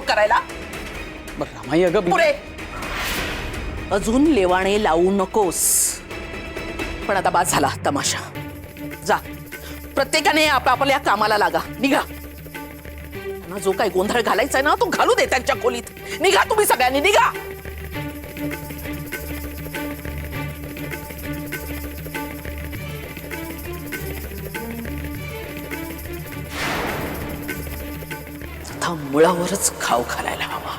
करायला? बरं रमाई अगं पुरे अजून लेवाणे लावू नकोस. पण आता बाद झाला तमाशा. जा, प्रत्येकाने आपल्या कामाला लागा. निघा. त्यांना जो काही गोंधळ घालायचा ना तो घालू दे त्यांच्या खोलीत. निघा तुम्ही सगळ्यांनी, निघा. आता मुळावरच खाव घालायला हवा.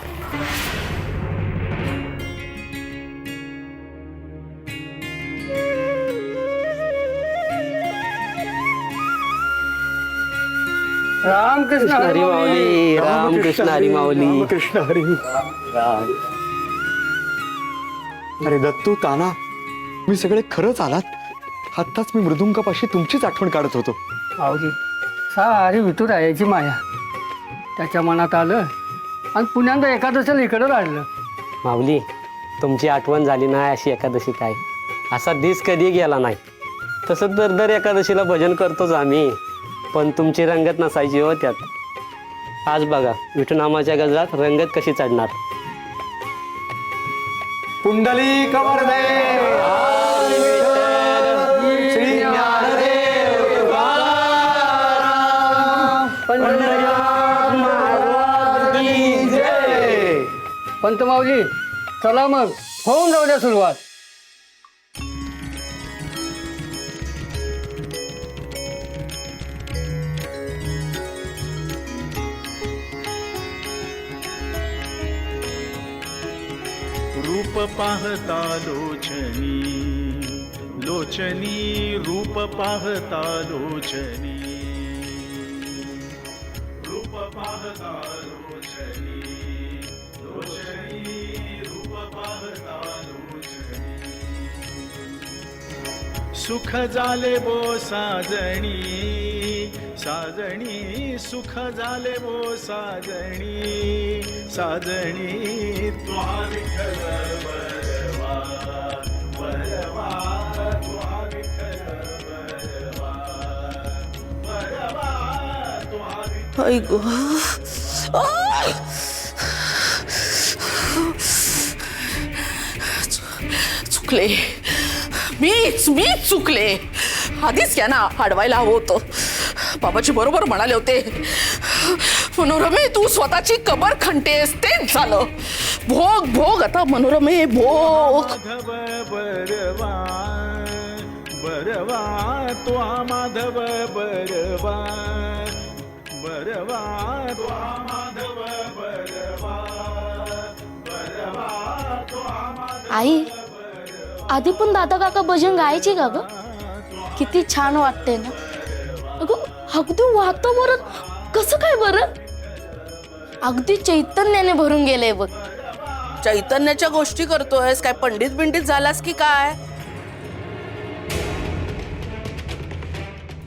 रामकृष्ण हरी माऊली, रामकृष्ण हरी माऊली, रामकृष्ण हरी राम. अरे दत्तू, ताना, मी सगळे खरंच आलात. आत्ताच मी मृदुंगापाशी तुमचीच आठवण काढत होतो. माऊली सारी विठुरायाची माया त्याच्या मनात आलं आणि पुण्यांदा एकादशीला इकडं राहिलं. माऊली, तुमची आठवण झाली नाही अशी एकादशी काय, असा दिस कधी गेला नाही. तसं दर एकादशीला भजन करतोच आम्ही, पण तुमची रंगत नसायची हो त्यात. आज बघा विठुनामाच्या गजरात रंगत कशी चढणार. पुंडली कवरदे श्री ज्ञानदेव पंत माऊली, चला मग होऊन जाऊ द्या सुरुवात. रूप पाहता लोचनी, लोचनी रूप पाहता लोचनी, रूप पाहता लोचनी, लोचनी रूप पाहता लोचनी. सुख झाले बो साजणी, साजणी सुख झाले बो साजणी, साजणी त्वा विठ्ठल बरवा, बरवा त्वा विठ्ठल बरवा, बरवा त्वा विठ्ठल. आई गो, चुकले. मीच चुकले. आधीच क्या ना अडवायला हवं होतं. बाबाजी बरोबर म्हणाले होते, मनोरमे तू स्वतःची कबर खणतेस. तेच झालं. भोग भोग आता मनोरमे भोग. माधव बरवा, बरवा त्वा माधव बरवा, बरवा त्वा माधव बरवा, बरवा त्वा माधव. आई, आधी पण दादा काका भजन गायची का ग? किती छान वाटते ना. अगं अगदी वाहतं बरं. कसं काय बरं? अगदी चैतन्याने भरून गेले बघ. चैतन्याच्या गोष्टी करतोयस काय? पंडित बिंडित झालास की काय?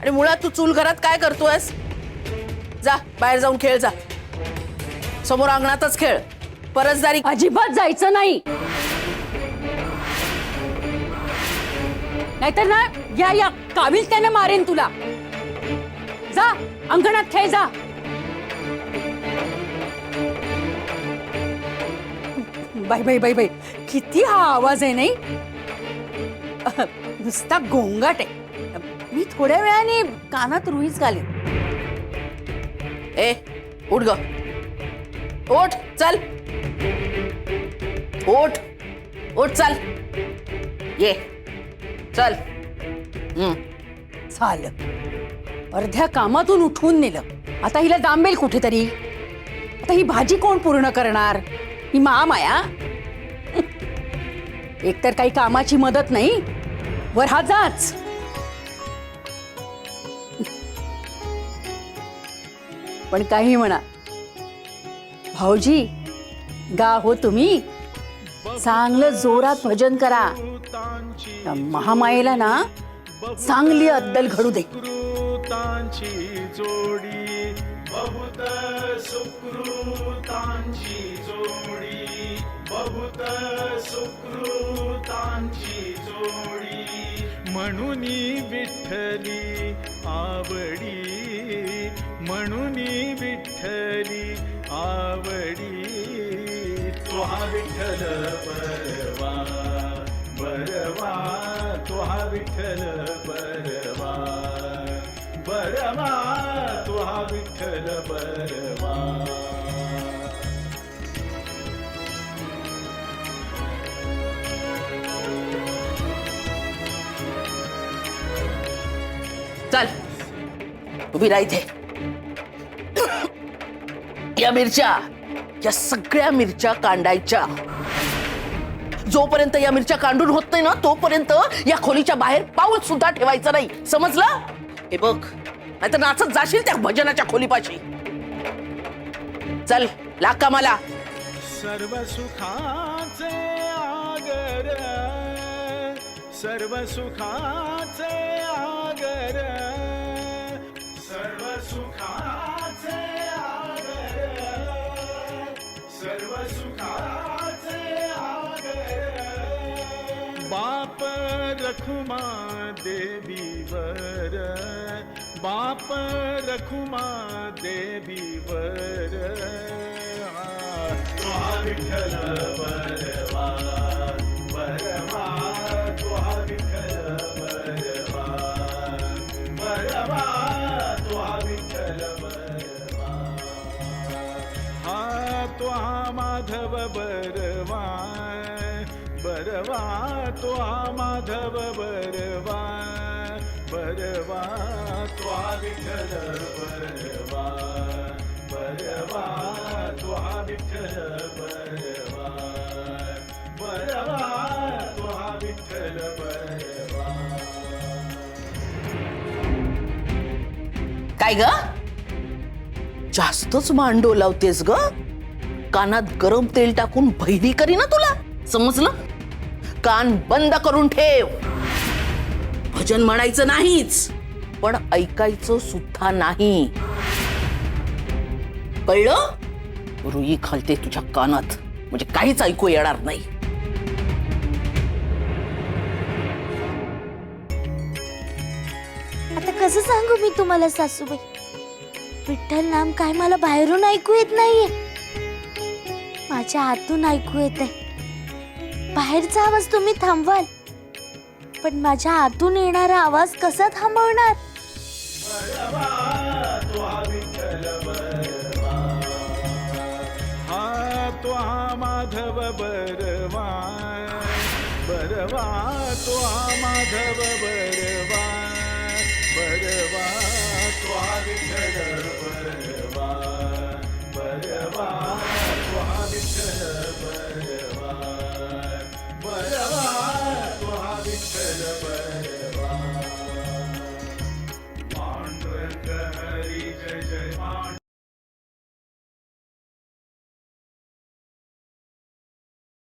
आणि मुळात तू चूल घरात काय करतोयस? जा बाहेर जाऊन खेळ. जा समोर अंगणातच खेळ. परसदारी अजिबात जायचं नाही, नाहीतर ना या काविल त्याने मारेन तुला. जा अंगणात खेळ जा. बाई बाई बाई बाई, किती हा आवाज आहे नाही. नुसता गोंगाट आहे. मी थोड्या वेळाने कानात रुईच घालीन. ए उठ ग, उठ चल, उठ उठ चल, ये चल. झालं, अर्ध्या कामातून उठवून नेलं. आता हिला दांबेल कुठेतरी. आता ही भाजी कोण पूर्ण करणार? ही महामाया. एकतर काही कामाची मदत नाही, वर हा जाच. पण काही म्हणा भाऊजी, गा हो तुम्ही. चांगलं जोरात भजन करा. त्या महामायेला ना चांगली अद्दल घडू दे. सुकृतांची जोडी, बहुत सुकृतांची जोडी, बहुत सुकृतांची जोडी. म्हणून विठ्ठली आवडी, म्हणून विठ्ठली आवडी. तो हा विठ्ठल बरवा बरवा तो हा विठ्ठल बरवा बरवा तो हा विठ्ठल बरवा चल उभी राहा इथे. या मिरच्या, या सगळ्या मिरच्या कांडायच्या. जोपर्यंत या मिरच्या कांडून होत नाही ना तोपर्यंत या खोलीच्या बाहेर पाऊल सुद्धा ठेवायचं नाही, समजलं? हे बघ, नाहीतर नाचत जाशील त्या भजनाच्या खोलीपाशी. चल लाग कामाला. सर्व सुखाचे आगर सर्व सुखाचे आगर सर्व सुखाचे आगर सर्व सुखाचे आगर बाप रखुमा देवीवर बाप रखुमा देवीवर तो हा विठ्ठल बरवा बरवा तो हा विठ्ठल बरवा बरवा तो हा विठ्ठल बरवा हा तो हा माधव बरवा बरवा तो हा माधव बरवा बरवा तो हा विठ्ठल बरवा बरवा तो हा विठ्ठल बरवा बरवा तो हा विठ्ठल बरवा. काय ग, जास्तच मांडो लावतेस ग. कानात गरम तेल टाकून भैरी करी ना तुला, समजलं? कान बंद करून ठेव. भजन म्हणायचं नाहीच, पण ऐकायचं सुद्धा नाही, कळलं? रुई घालते तुझ्या कानात, म्हणजे काहीच ऐकू येणार नाही. आता कसं सांगू मी तुम्हाला सासूबाई, विठ्ठल नाम काय मला बाहेरून ऐकू येत नाहीये, माझ्या आतून ऐकू येत आहे. बाहेरचा आवाज तुम्ही थांबवाल, पण माझ्या आतून येणारा आवाज कसा थांबवणार? तो हा विठ्ठल बरवा हा तो हा माधव बरवा बरवा तो हा माधव बरवा बरवा तो हा विठ्ठल बरवा बरवा तो हा विठ्ठल बरवा